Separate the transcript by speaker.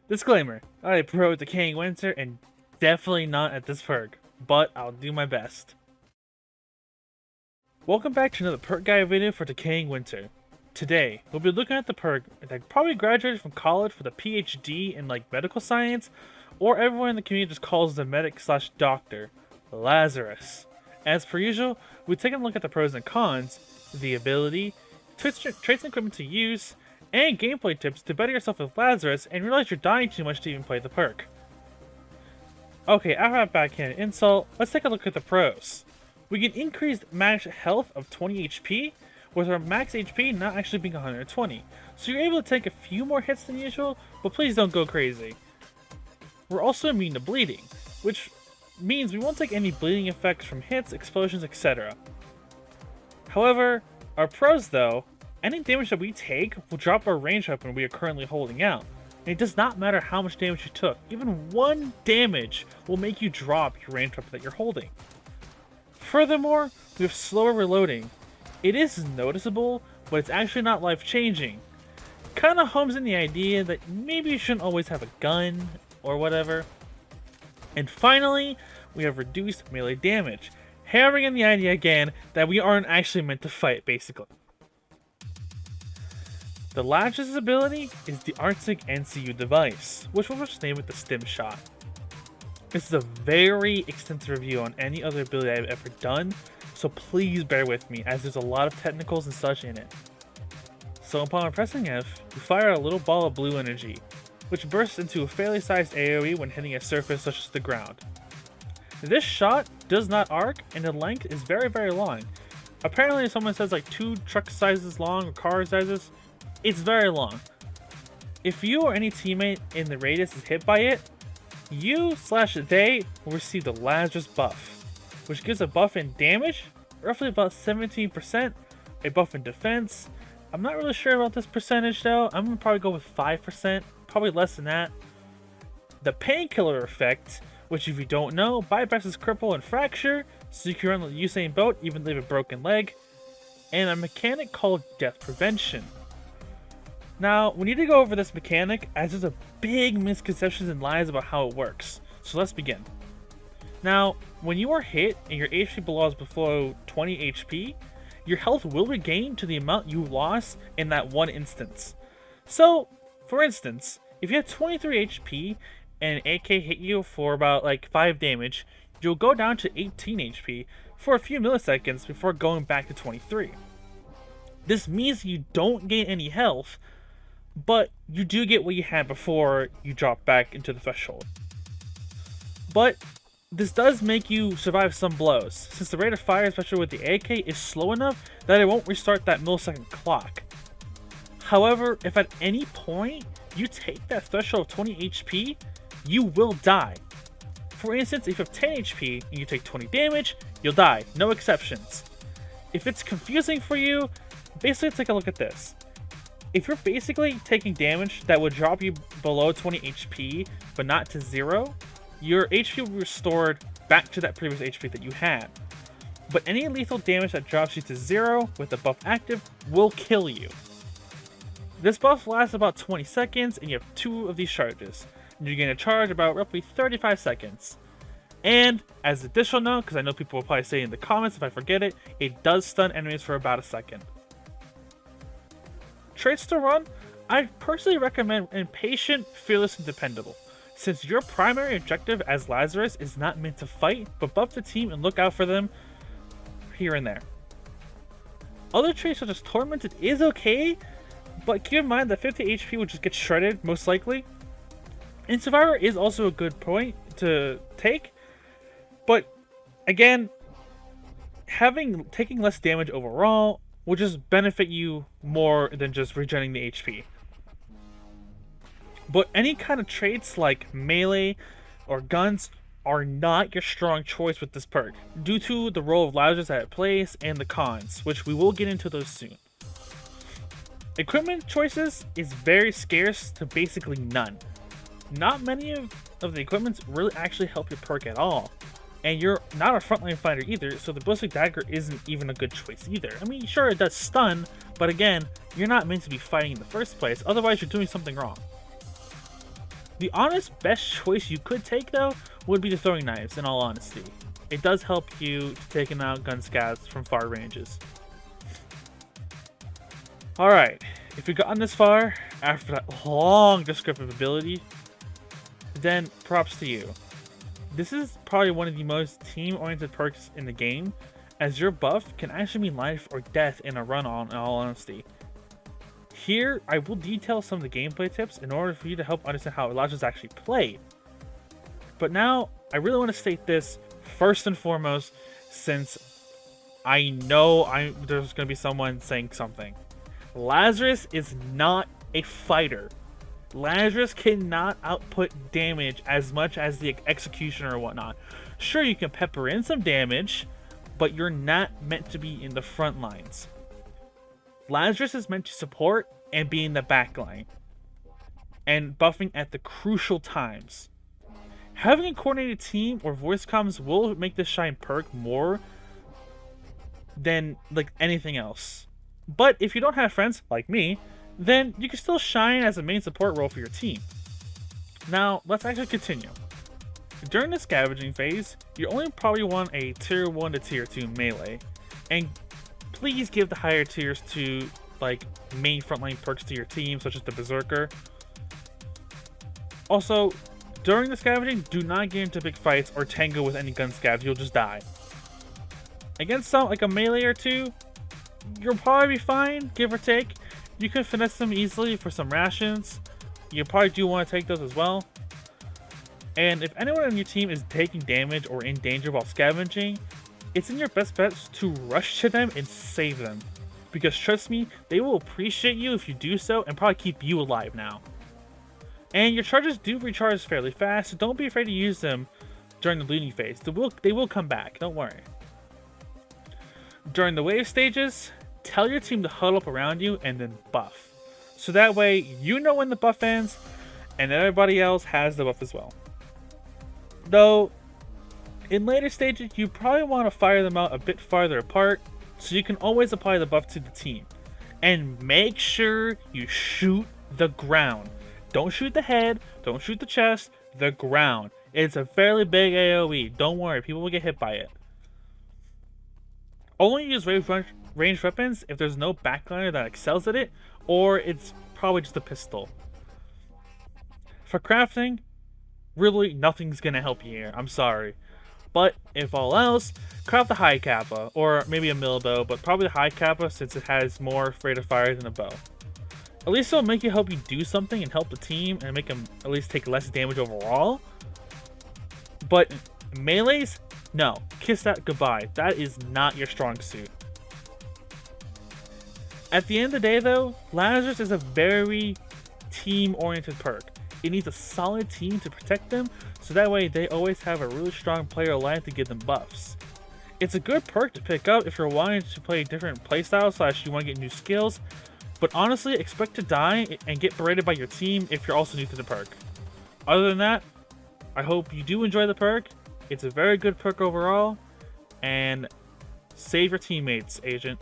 Speaker 1: Disclaimer, I pro Decaying Winter and definitely not at this perk, but I'll do my best. Welcome back to another perk guide video for Decaying Winter. Today, we'll be looking at the perk that probably graduated from college with a PhD in like medical science, or everyone in the community just calls the medic slash doctor, Lazarus. As per usual, we'll take a look at the pros and cons, the ability, traits and equipment to use, and gameplay tips to better yourself with Lazarus and realize you're dying too much to even play the perk. Okay, after that backhand insult, let's take a look at the pros. We get increased max health of 20 HP, with our max HP not actually being 120, so you're able to take a few more hits than usual, but please don't go crazy. We're also immune to bleeding, which means we won't take any bleeding effects from hits, explosions, etc. However, our pros though, any damage that we take will drop our range weapon we are currently holding out. And it does not matter how much damage you took, even 1 damage will make you drop your range weapon that you're holding. Furthermore, we have slower reloading. It is noticeable, but it's actually not life-changing. Kinda hums in the idea that maybe you shouldn't always have a gun, or whatever. And finally, we have reduced melee damage, hammering in the idea again that we aren't actually meant to fight, basically. The Lazarus ability is the Arctic NCU device, which we'll just name it the Stim Shot. This is a very extensive review on any other ability I've ever done, so please bear with me as there's a lot of technicals and such in it. So upon pressing F, you fire a little ball of blue energy, which bursts into a fairly sized AoE when hitting a surface such as the ground. This shot does not arc, and the length is very long. Apparently someone says like 2 truck sizes long or car sizes. It's very long. If you or any teammate in the radius is hit by it, you/they will receive the Lazarus buff, which gives a buff in damage, roughly about 17%, a buff in defense. I'm not really sure about this percentage though, I'm gonna probably go with 5%, probably less than that. The painkiller effect, which if you don't know, bypasses cripple and fracture, so you can run the Usain Bolt even leave a broken leg, and a mechanic called death prevention. Now, we need to go over this mechanic as there's a big misconceptions and lies about how it works, so let's begin. Now, when you are hit and your HP below 20 HP, your health will regain to the amount you lost in that one instance. So, for instance, if you have 23 HP and an AK hit you for about like 5 damage, you'll go down to 18 HP for a few milliseconds before going back to 23. This means you don't gain any health, but you do get what you had before you drop back into the threshold. But this does make you survive some blows, since the rate of fire, especially with the AK, is slow enough that it won't restart that millisecond clock. However, if at any point you take that threshold of 20 HP, you will die. For instance, if you have 10 HP and you take 20 damage, you'll die, no exceptions. If it's confusing for you, basically take a look at this. If you're basically taking damage that would drop you below 20 HP, but not to 0, your HP will be restored back to that previous HP that you had. But any lethal damage that drops you to 0 with the buff active will kill you. This buff lasts about 20 seconds and you have 2 of these charges. And you're going to charge about roughly 35 seconds. And as an additional note, because I know people will probably say in the comments if I forget it, it does stun enemies for about a second. Traits to run, I personally recommend Impatient, Fearless, and Dependable, since your primary objective as Lazarus is not meant to fight, but buff the team and look out for them here and there. Other traits such as Tormented is okay, but keep in mind that 50 HP will just get shredded, most likely. And Survivor is also a good point to take, but again, taking less damage overall will just benefit you more than just regenerating the HP. But any kind of traits like melee or guns are not your strong choice with this perk, due to the role of Lazarus that it plays and the cons, which we will get into those soon. Equipment choices is very scarce to basically none. Not many of the equipments really actually help your perk at all. And you're not a frontline fighter either, so the ballistic dagger isn't even a good choice either. I mean, sure, it does stun, but again, you're not meant to be fighting in the first place, otherwise you're doing something wrong. The honest best choice you could take though would be the throwing knives, in all honesty. It does help you taking out gun scavs from far ranges. Alright, if you've gotten this far, after that long descriptive ability, then props to you. This is probably one of the most team-oriented perks in the game, as your buff can actually mean life or death in a run-on, in all honesty. Here, I will detail some of the gameplay tips in order for you to help understand how Lazarus is actually played. But now, I really want to state this first and foremost, since I know there's going to be someone saying something. Lazarus is not a fighter. Lazarus cannot output damage as much as the Executioner or whatnot. Sure, you can pepper in some damage, but you're not meant to be in the front lines. Lazarus is meant to support and be in the back line, and buffing at the crucial times. Having a coordinated team or voice comms will make this shine perk more than like anything else. But if you don't have friends like me, then you can still shine as a main support role for your team. Now, let's actually continue. During the scavenging phase, you only probably want a tier 1 to tier 2 melee, and please give the higher tiers to like main frontline perks to your team, such as the Berserker. Also, during the scavenging, do not get into big fights or tango with any gun scavs, you'll just die. Against some, like a melee or two, you'll probably be fine, give or take. You can finesse them easily for some rations. You probably do want to take those as well. And if anyone on your team is taking damage or in danger while scavenging, it's in your best bet to rush to them and save them. Because trust me, they will appreciate you if you do so and probably keep you alive now. And your charges do recharge fairly fast, so don't be afraid to use them during the looting phase. They will come back, don't worry. During the wave stages, tell your team to huddle up around you and then buff. So that way, you know when the buff ends, and everybody else has the buff as well. Though, in later stages, you probably want to fire them out a bit farther apart, so you can always apply the buff to the team. And make sure you shoot the ground. Don't shoot the head, don't shoot the chest, the ground. It's a fairly big AoE, don't worry, people will get hit by it. Only use ranged weapons if there's no backliner that excels at it, or it's probably just a pistol. For crafting, really nothing's gonna help you here, I'm sorry. But if all else, craft the high kappa, or maybe a mill bow, but probably the high kappa since it has more rate of fire than a bow. At least it'll make you help you do something and help the team and make them at least take less damage overall. But melees, no, kiss that goodbye. That is not your strong suit. At the end of the day though, Lazarus is a very team-oriented perk. It needs a solid team to protect them, so that way they always have a really strong player alive to give them buffs. It's a good perk to pick up if you're wanting to play different playstyles / you want to get new skills, but honestly expect to die and get berated by your team if you're also new to the perk. Other than that, I hope you do enjoy the perk. It's a very good perk overall, and save your teammates, Agent.